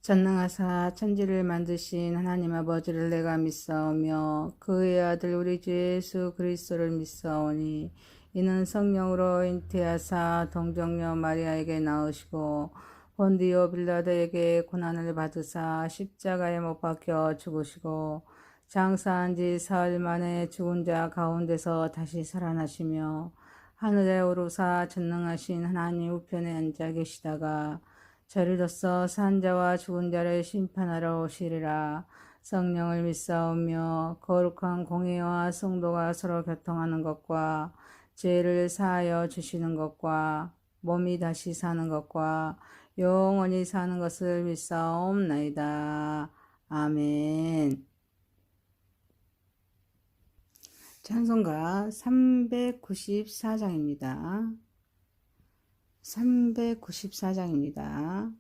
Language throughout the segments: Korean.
전능하사 천지를 만드신 하나님 아버지를 내가 믿사오며 그의 아들 우리 주 예수 그리스도를 믿사오니 이는 성령으로 잉태하사 동정녀 마리아에게 낳으시고 본디오 빌라도에게 고난을 받으사 십자가에 못 박혀 죽으시고 장사한 지 사흘 만에 죽은 자 가운데서 다시 살아나시며 하늘에 오르사 전능하신 하나님 우편에 앉아 계시다가 저리로서 산 자와 죽은 자를 심판하러 오시리라. 성령을 믿사오며 거룩한 공회와 성도가 서로 교통하는 것과 죄를 사하여 주시는 것과 몸이 다시 사는 것과 영원히 사는 것을 믿사옵나이다. 아멘. 찬송가 394장입니다. 394장입니다.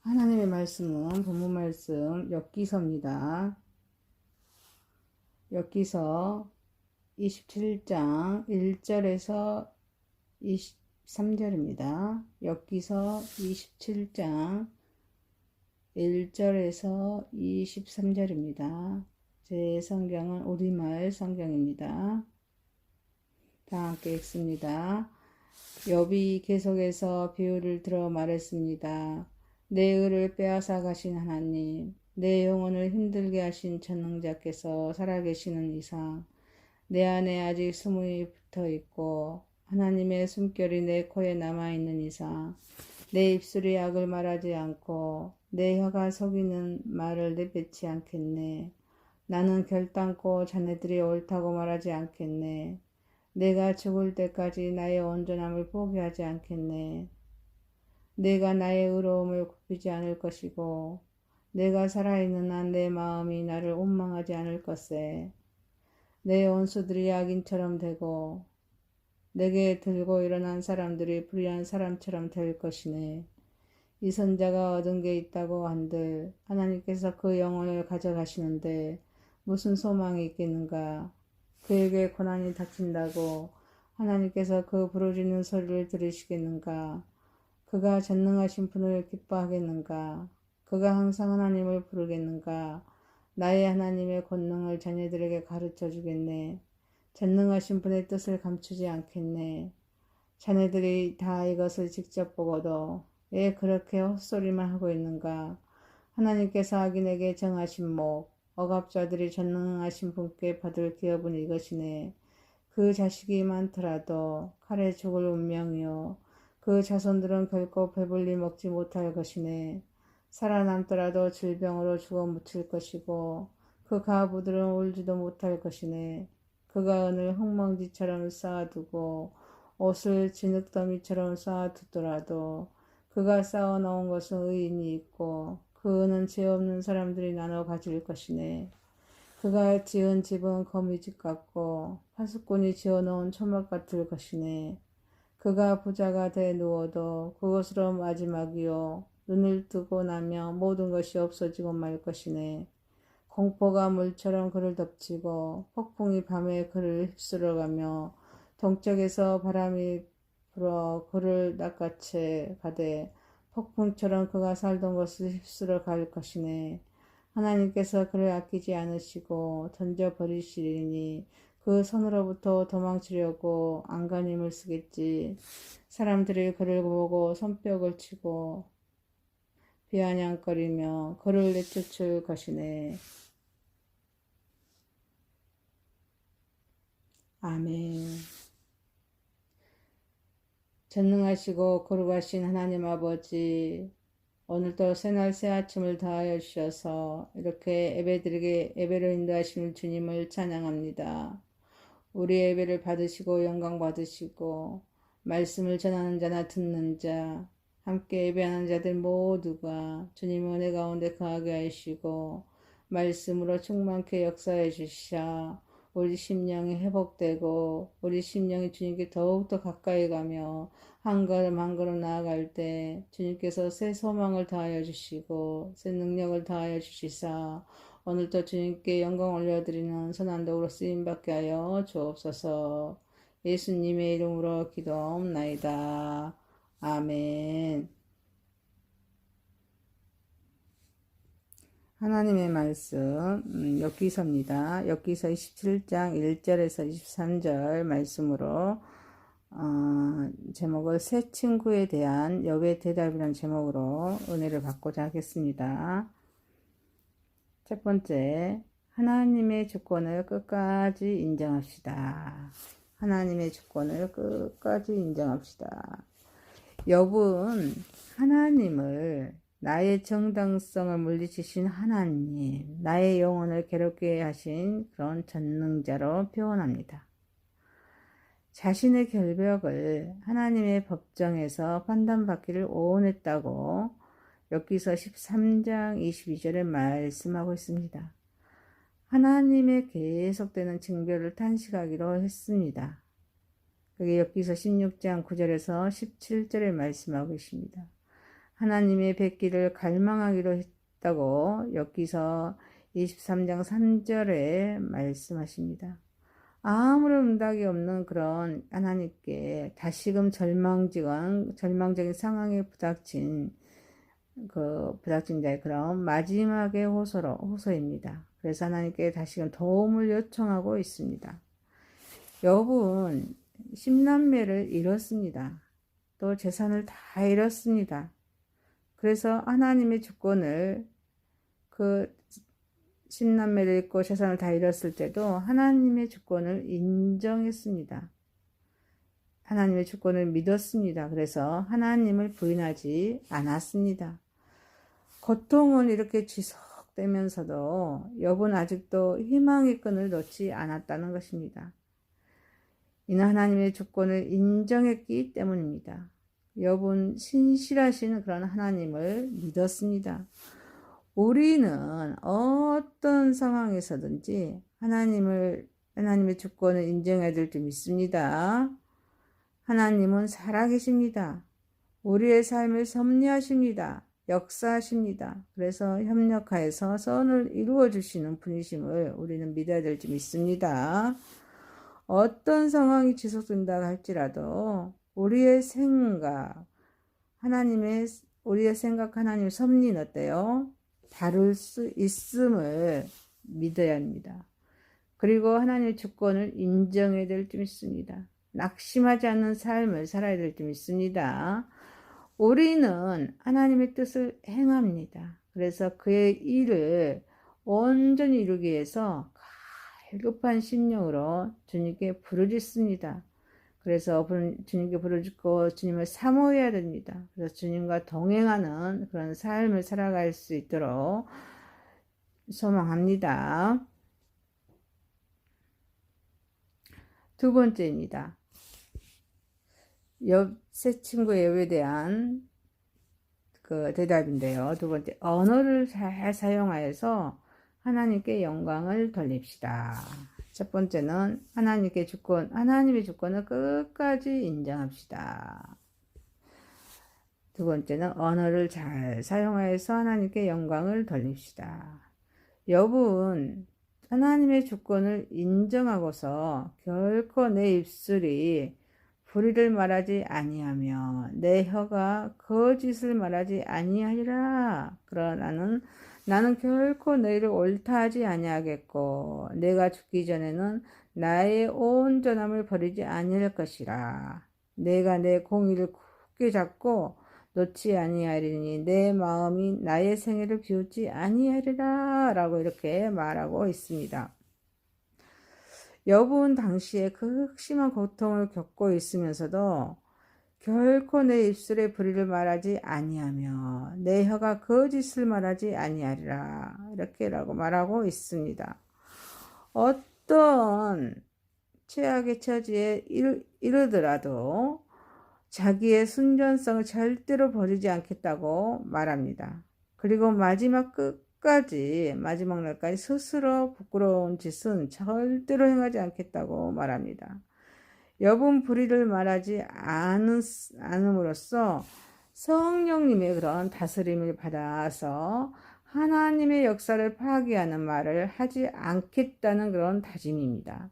하나님의 말씀은 본문 말씀 엽기서입니다. 엽기서 27장 1절에서 23절입니다. 엽기서 27장 1절에서 23절입니다. 제 성경은 우리말 성경입니다. 다 함께 읽습니다. 욥이 계속해서 비유를 들어 말했습니다. 내 의를 빼앗아 가신 하나님, 내 영혼을 힘들게 하신 전능자께서 살아계시는 이상 내 안에 아직 숨이 붙어있고 하나님의 숨결이 내 코에 남아있는 이상 내 입술이 악을 말하지 않고 내 혀가 속이는 말을 내뱉지 않겠네. 나는 결단코 자네들이 옳다고 말하지 않겠네. 내가 죽을 때까지 나의 온전함을 포기하지 않겠네. 내가 나의 의로움을 굽히지 않을 것이고 내가 살아있는 한 내 마음이 나를 원망하지 않을 것에 내 원수들이 악인처럼 되고 내게 들고 일어난 사람들이 불의한 사람처럼 될 것이네. 이 선자가 얻은 게 있다고 한들 하나님께서 그 영혼을 가져가시는데 무슨 소망이 있겠는가. 그에게 고난이 닥친다고 하나님께서 그 부르짖는 소리를 들으시겠는가. 그가 전능하신 분을 기뻐하겠는가. 그가 항상 하나님을 부르겠는가. 나의 하나님의 권능을 자녀들에게 가르쳐 주겠네. 전능하신 분의 뜻을 감추지 않겠네. 자네들이 다 이것을 직접 보고도 왜 그렇게 헛소리만 하고 있는가? 하나님께서 악인에게 정하신 목, 억압자들이 전능하신 분께 받을 기업은 이것이네. 그 자식이 많더라도 칼에 죽을 운명이요. 그 자손들은 결코 배불리 먹지 못할 것이네. 살아남더라도 질병으로 죽어 묻힐 것이고 그 가부들은 울지도 못할 것이네. 그가 은을 흙먼지처럼 쌓아두고 옷을 진흙더미처럼 쌓아두더라도 그가 쌓아놓은 것은 의인이 있고 그 은은 죄 없는 사람들이 나눠 가질 것이네. 그가 지은 집은 거미집 같고 파수꾼이 지어놓은 초막 같을 것이네. 그가 부자가 돼 누워도 그것으로 마지막이요. 눈을 뜨고 나면 모든 것이 없어지고 말 것이네. 공포가 물처럼 그를 덮치고 폭풍이 밤에 그를 휩쓸어가며 동쪽에서 바람이 불어 그를 낚아채 가되 폭풍처럼 그가 살던 것을 휩쓸어 갈 것이네. 하나님께서 그를 아끼지 않으시고 던져버리시리니 그 손으로부터 도망치려고 안간힘을 쓰겠지. 사람들이 그를 보고 손뼉을 치고 비아냥거리며 그를 내쫓을 것이네. 아멘. 전능하시고 거룩하신 하나님 아버지, 오늘도 새날 새아침을 다하여 주셔서 이렇게 예배를 인도하시는 주님을 찬양합니다. 우리 예배를 받으시고 영광 받으시고 말씀을 전하는 자나 듣는 자, 함께 예배하는 자들 모두가 주님의 은혜 가운데 거하게 하시고 말씀으로 충만케 역사해 주시사 우리 심령이 회복되고 우리 심령이 주님께 더욱더 가까이 가며 한 걸음 한 걸음 나아갈 때 주님께서 새 소망을 더하여 주시고 새 능력을 더하여 주시사 오늘도 주님께 영광 올려드리는 선한독으로 쓰임받게 하여 주옵소서. 예수님의 이름으로 기도하옵나이다. 아멘. 하나님의 말씀 욥기서입니다. 욥기서 27장 1절에서 23절 말씀으로 제목을 새 친구에 대한 욥의 대답이라는 제목으로 은혜를 받고자 하겠습니다. 첫 번째, 하나님의 주권을 끝까지 인정합시다. 하나님의 주권을 끝까지 인정합시다. 욥은 하나님을 나의 정당성을 물리치신 하나님, 나의 영혼을 괴롭게 하신 그런 전능자로 표현합니다. 자신의 결벽을 하나님의 법정에서 판단받기를 원했다고 욥기서 13장 22절에 말씀하고 있습니다. 하나님의 계속되는 징표를 탄식하기로 했습니다. 그게 욥기서 16장 9절에서 17절에 말씀하고 있습니다. 하나님의 뵙기를 갈망하기로 했다고 욥기서 23장 3절에 말씀하십니다. 아무런 응답이 없는 그런 하나님께 다시금 절망적인 상황에 부닥친 자의 그런 마지막의 호소입니다. 그래서 하나님께 다시금 도움을 요청하고 있습니다. 욥은 10남매를 잃었습니다. 또 재산을 다 잃었습니다. 그래서 하나님의 주권을 10남매를 잃고 재산을 다 잃었을 때도 하나님의 주권을 인정했습니다. 하나님의 주권을 믿었습니다. 그래서 하나님을 부인하지 않았습니다. 고통은 이렇게 지속되면서도 욥은 아직도 희망의 끈을 놓지 않았다는 것입니다. 이는 하나님의 주권을 인정했기 때문입니다. 욥은 신실하신 그런 하나님을 믿었습니다. 우리는 어떤 상황에서든지 하나님의 주권을 인정해야 될 줄 믿습니다. 하나님은 살아계십니다. 우리의 삶을 섭리하십니다. 역사하십니다. 그래서 협력하여서 선을 이루어 주시는 분이심을 우리는 믿어야 될 줄 믿습니다. 어떤 상황이 지속된다 할지라도 우리의 생각 하나님의 섭리는 어때요? 다룰 수 있음을 믿어야 합니다. 그리고 하나님의 주권을 인정해야 될 줄 믿습니다. 낙심하지 않는 삶을 살아야 될 줄 믿습니다. 우리는 하나님의 뜻을 행합니다. 그래서 그의 일을 온전히 이루기 위해서 갈급한 심령으로 주님께 부르짖습니다. 그래서 주님께 부르짖고 주님을 사모해야 됩니다. 그래서 주님과 동행하는 그런 삶을 살아갈 수 있도록 소망합니다. 두 번째입니다. 새 친구의 엽에 대한 그 대답인데요. 두 번째, 언어를 잘 사용하여서 하나님께 영광을 돌립시다. 첫 번째는 하나님의 주권을 끝까지 인정합시다. 두 번째는 언어를 잘 사용하여서 하나님께 영광을 돌립시다. 욥은 하나님의 주권을 인정하고서 결코 내 입술이 불의를 말하지 아니하며 내 혀가 거짓을 말하지 아니하리라. 그러나 나는 결코 너희를 옳다하지 아니하겠고 내가 죽기 전에는 나의 온전함을 버리지 아니할 것이라. 내가 내 공의를 굳게 잡고 놓지 아니하리니 내 마음이 나의 생애를 비웃지 아니하리라. 라고 이렇게 말하고 있습니다. 욥은 당시에 극심한 고통을 겪고 있으면서도 결코 내 입술에 불의를 말하지 아니하며 내 혀가 거짓을 말하지 아니하리라. 이렇게라고 말하고 있습니다. 어떤 최악의 처지에 이르더라도 자기의 순전성을 절대로 버리지 않겠다고 말합니다. 그리고 마지막 날까지 스스로 부끄러운 짓은 절대로 행하지 않겠다고 말합니다. 욥은 불의를 말하지 않음으로써 성령님의 그런 다스림을 받아서 하나님의 역사를 파괴하는 말을 하지 않겠다는 그런 다짐입니다.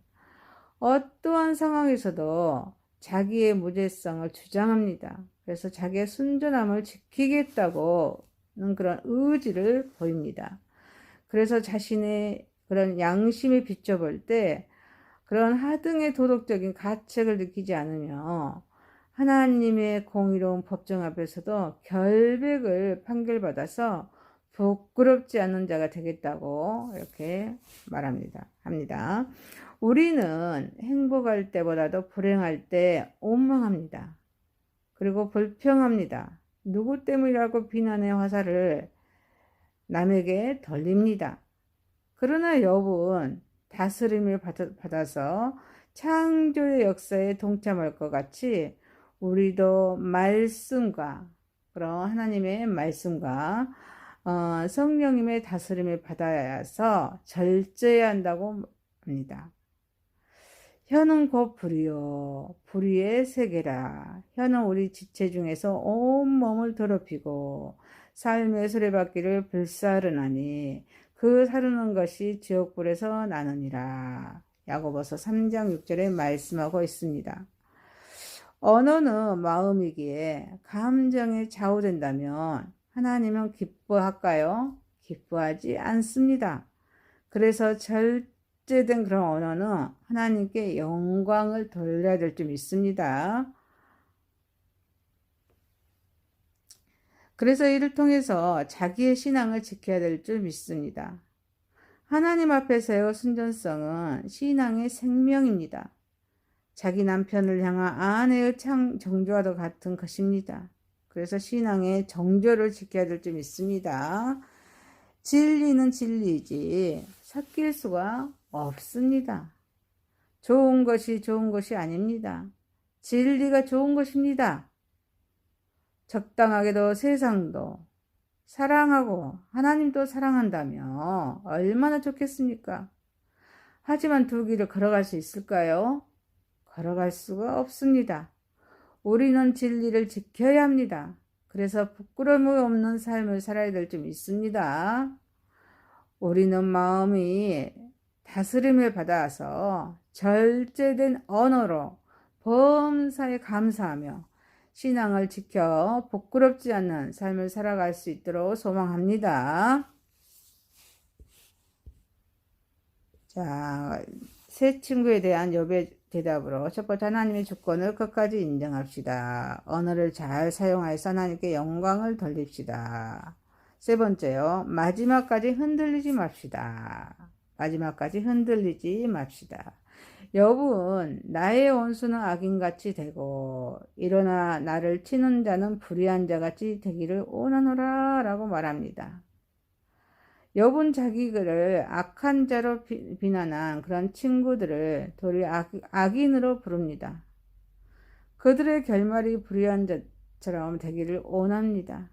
어떠한 상황에서도 자기의 무죄성을 주장합니다. 그래서 자기의 순전함을 지키겠다고는 그런 의지를 보입니다. 그래서 자신의 그런 양심에 비춰볼 때 그런 하등의 도덕적인 가책을 느끼지 않으며 하나님의 공의로운 법정 앞에서도 결백을 판결받아서 부끄럽지 않은 자가 되겠다고 이렇게 말합니다. 우리는 행복할 때보다도 불행할 때 원망합니다. 그리고 불평합니다. 누구 때문이라고 비난의 화살을 남에게 돌립니다. 그러나 욥은 다스림을 받아서 창조의 역사에 동참할 것 같이 우리도 그런 하나님의 말씀과 성령님의 다스림을 받아서 절제해야 한다고 합니다. 혀는 곧 불이요 불의의 세계라. 혀는 우리 지체 중에서 온몸을 더럽히고 삶의 수레바퀴를 불사르나니 그 사르는 것이 지옥불에서 나느니라. 야고보서 3장 6절에 말씀하고 있습니다. 언어는 마음이기에 감정에 좌우된다면 하나님은 기뻐할까요? 기뻐하지 않습니다. 그래서 절제된 그런 언어는 하나님께 영광을 돌려야 될 줄 믿습니다. 그래서 이를 통해서 자기의 신앙을 지켜야 될 줄 믿습니다. 하나님 앞에서의 순전성은 신앙의 생명입니다. 자기 남편을 향한 아내의 정죄와도 같은 것입니다. 그래서 신앙의 정죄를 지켜야 될 줄 믿습니다. 진리는 진리이지 섞일 수가 없습니다. 좋은 것이 좋은 것이 아닙니다. 진리가 좋은 것입니다. 적당하게도 세상도 사랑하고 하나님도 사랑한다며 얼마나 좋겠습니까? 하지만 두 길을 걸어갈 수 있을까요? 걸어갈 수가 없습니다. 우리는 진리를 지켜야 합니다. 그래서 부끄러움이 없는 삶을 살아야 될 줄 믿습니다. 우리는 마음이 다스림을 받아서 절제된 언어로 범사에 감사하며 신앙을 지켜 부끄럽지 않는 삶을 살아갈 수 있도록 소망합니다. 자, 새 친구에 대한 욥의 대답으로 첫 번째, 하나님의 주권을 끝까지 인정합시다. 언어를 잘 사용하여서 하나님께 영광을 돌립시다. 세 번째요, 마지막까지 흔들리지 맙시다. 마지막까지 흔들리지 맙시다. 욥은 나의 원수는 악인같이 되고 일어나 나를 치는 자는 불의한 자같이 되기를 원하노라 라고 말합니다. 욥은 자기를 악한 자로 비난한 그런 친구들을 도리어 악인으로 부릅니다. 그들의 결말이 불의한 자처럼 되기를 원합니다.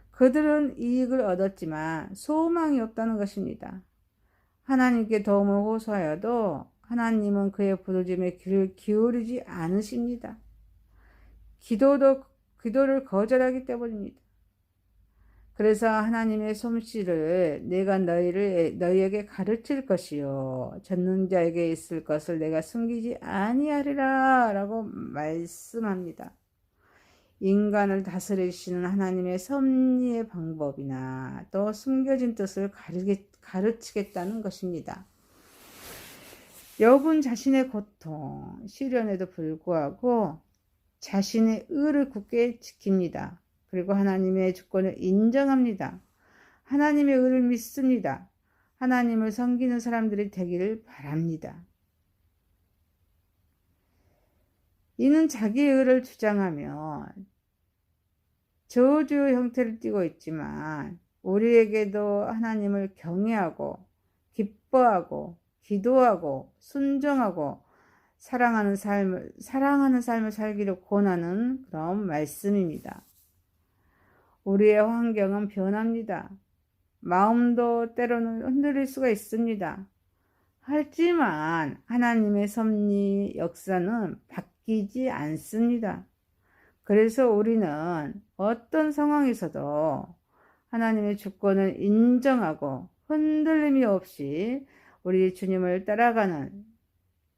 그들은 이익을 얻었지만 소망이 없다는 것입니다. 하나님께 도움을 호소하여도 하나님은 그의 부르짖음에 귀를 기울이지 않으십니다. 기도를 거절하기 때문입니다. 그래서 하나님의 솜씨를 내가 너희에게 가르칠 것이요 젖는 자에게 있을 것을 내가 숨기지 아니하리라 라고 말씀합니다. 인간을 다스리시는 하나님의 섭리의 방법이나 또 숨겨진 뜻을 가르치겠다는 것입니다. 욥은 자신의 고통, 시련에도 불구하고 자신의 의를 굳게 지킵니다. 그리고 하나님의 주권을 인정합니다. 하나님의 의를 믿습니다. 하나님을 섬기는 사람들이 되기를 바랍니다. 이는 자기의 의를 주장하며 저주의 형태를 띠고 있지만 우리에게도 하나님을 경외하고 기뻐하고 기도하고 순종하고 사랑하는 삶을 살기를 권하는 그런 말씀입니다. 우리의 환경은 변합니다. 마음도 때로는 흔들릴 수가 있습니다. 하지만 하나님의 섭리 역사는 바뀌지 않습니다. 그래서 우리는 어떤 상황에서도 하나님의 주권을 인정하고 흔들림이 없이 우리 주님을 따라가는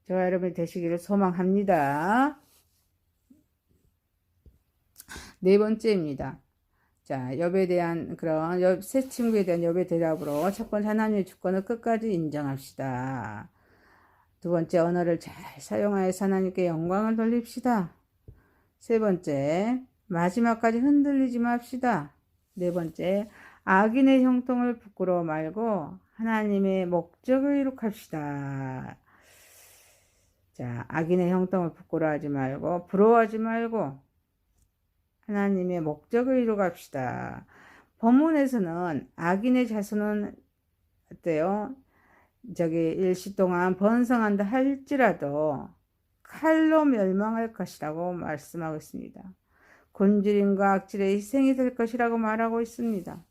저와 여러분이 되시기를 소망합니다. 네 번째입니다. 자, 욥에 대한 그런 새 친구에 대한 욥의 대답으로 첫 번째, 하나님의 주권을 끝까지 인정합시다. 두 번째, 언어를 잘 사용하여서 하나님께 영광을 돌립시다. 세 번째, 마지막까지 흔들리지 맙시다. 네 번째, 악인의 형통을 부끄러워 말고 하나님의 목적을 이룩합시다. 자, 악인의 형통을 부끄러워하지 말고 부러워하지 말고 하나님의 목적을 이루갑시다. 본문에서는 악인의 자손은 어때요? 일시 동안 번성한다 할지라도 칼로 멸망할 것이라고 말씀하고 있습니다. 곤질임과 악질의 희생이 될 것이라고 말하고 있습니다.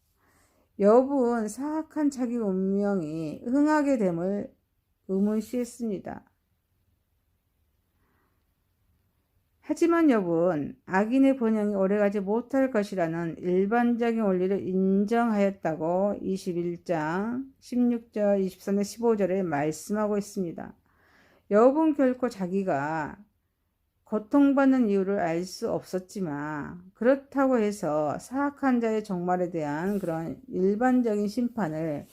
욥은 사악한 자기 운명이 흥하게 됨을 의문시했습니다. 하지만 욥은 악인의 번영이 오래가지 못할 것이라는 일반적인 원리를 인정하였다고 21장 16절, 23절, 15절에 말씀하고 있습니다. 욥은 결코 자기가 고통받는 이유를 알 수 없었지만 그렇다고 해서 사악한 자의 종말에 대한 그런 일반적인 심판을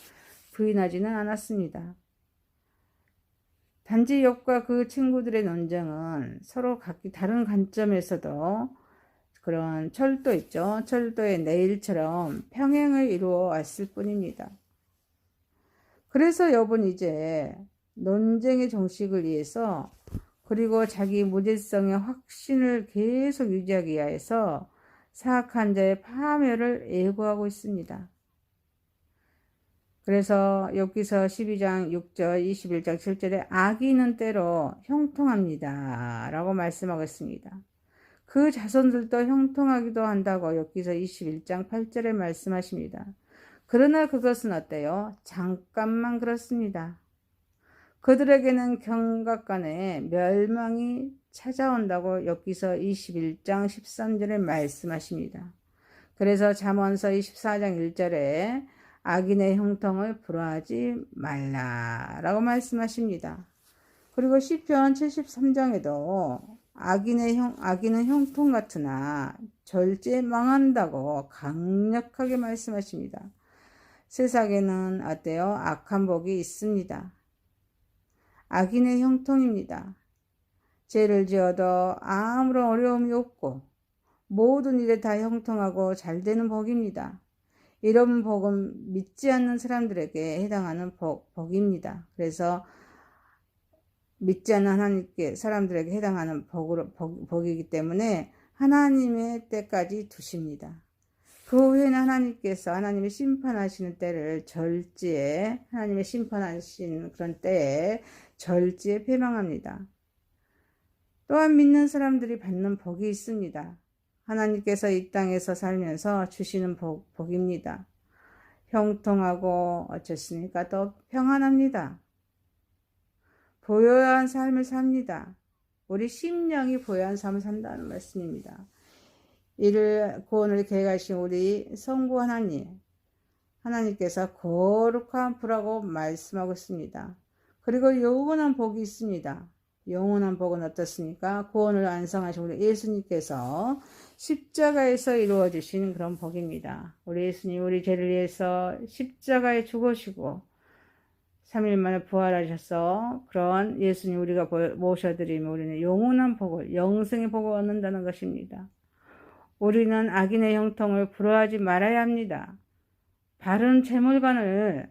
부인하지는 않았습니다. 단지 욥과 그 친구들의 논쟁은 서로 각기 다른 관점에서도 그런 철도 있죠. 철도의 내일처럼 평행을 이루어 왔을 뿐입니다. 그래서 욥은 이제 논쟁의 종식을 위해서 그리고 자기 무죄성의 확신을 계속 유지하기 위해서 사악한 자의 파멸을 예고하고 있습니다. 그래서 욥기서 12장 6절, 21장 7절에 악인은 때로 형통합니다 라고 말씀하고 있습니다. 그 자손들도 형통하기도 한다고 욥기서 21장 8절에 말씀하십니다. 그러나 그것은 어때요? 잠깐만 그렇습니다. 그들에게는 경각간에 멸망이 찾아온다고 욥기서 21장 13절에 말씀하십니다. 그래서 잠언서 24장 1절에 악인의 형통을 부러워하지 말라라고 말씀하십니다. 그리고 시편 73장에도 악인은 형통 같으나 절제 망한다고 강력하게 말씀하십니다. 세상에는 어때요? 악한 복이 있습니다. 악인의 형통입니다. 죄를 지어도 아무런 어려움이 없고 모든 일에 다 형통하고 잘 되는 복입니다. 이런 복은 믿지 않는 사람들에게 해당하는 복입니다. 그래서 믿지 않는 하나님께 사람들에게 해당하는 복이기 때문에 하나님의 때까지 두십니다. 그 후에는 하나님의 심판하시는 때를 절지에, 하나님의 심판하시는 그런 때에 절지에 패망합니다. 또한 믿는 사람들이 받는 복이 있습니다. 하나님께서 이 땅에서 살면서 주시는 복입니다. 형통하고 어쨌습니까? 또 평안합니다. 부요한 삶을 삽니다. 우리 심령이 부요한 삶을 산다는 말씀입니다. 이를 구원을 계획하신 우리 성부 하나님께서 거룩한 부라고 말씀하고 있습니다. 그리고 영원한 복이 있습니다. 영원한 복은 어떻습니까? 구원을 완성하신 우리 예수님께서 십자가에서 이루어 주신 그런 복입니다. 우리 예수님 우리 죄를 위해서 십자가에 죽으시고 3일 만에 부활하셔서 그런 예수님 우리가 모셔드리면 우리는 영원한 복을, 영생의 복을 얻는다는 것입니다. 우리는 악인의 형통을 부러워하지 말아야 합니다. 바른 재물관으로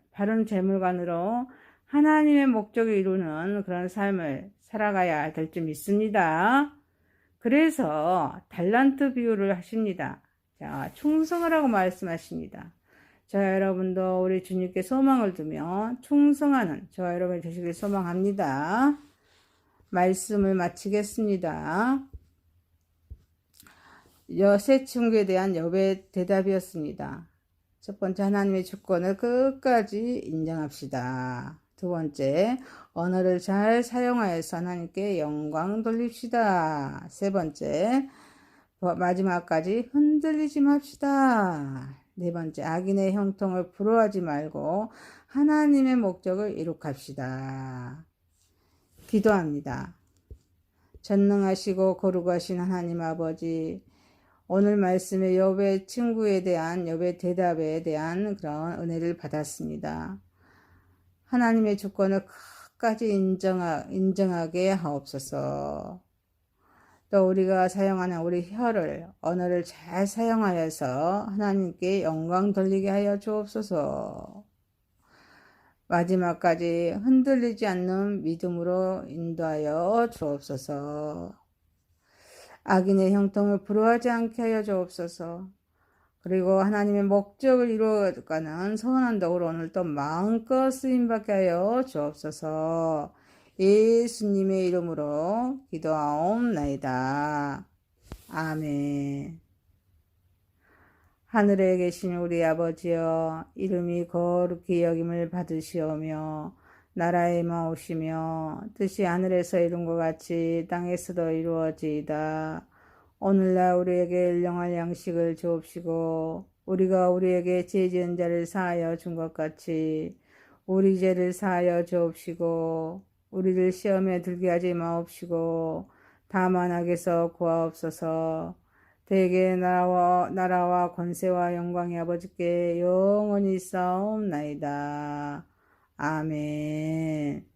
하나님의 목적을 이루는 그런 삶을 살아가야 될 줄 믿습니다. 그래서 달란트 비유를 하십니다. 자, 충성하라고 말씀하십니다. 저와 여러분도 우리 주님께 소망을 두며 충성하는 저와 여러분이 되시길 소망합니다. 말씀을 마치겠습니다. 세 친구에 대한 욥의 대답이었습니다. 첫 번째, 하나님의 주권을 끝까지 인정합시다. 두 번째, 언어를 잘 사용하여서 하나님께 영광 돌립시다. 세 번째, 마지막까지 흔들리지 맙시다. 네 번째, 악인의 형통을 부러워하지 말고 하나님의 목적을 이룩합시다. 기도합니다. 전능하시고 거룩하신 하나님 아버지, 오늘 말씀에 욥의 친구에 대한 욥의 대답에 대한 그런 은혜를 받았습니다. 하나님의 주권을 끝까지 인정하게 하옵소서. 또 우리가 사용하는 우리 언어를 잘 사용하여서 하나님께 영광 돌리게 하여 주옵소서. 마지막까지 흔들리지 않는 믿음으로 인도하여 주옵소서. 악인의 형통을 부러워하지 않게 하여 주옵소서. 그리고 하나님의 목적을 이루어가는 선한 덕으로 오늘도 마음껏 쓰임받게 하여 주옵소서. 예수님의 이름으로 기도하옵나이다. 아멘. 하늘에 계신 우리 아버지여, 이름이 거룩히 여김을 받으시오며 나라에 마오시며 뜻이 하늘에서 이룬 것 같이 땅에서도 이루어지이다. 오늘날 우리에게 일용할 양식을 주옵시고 우리가 우리에게 죄 지은 자를 사하여 준 것 같이 우리 죄를 사하여 주옵시고 우리를 시험에 들게 하지 마옵시고 다만 악에서 구하옵소서. 대개 나라와 권세와 영광이 아버지께 영원히 있사옵나이다. 아멘.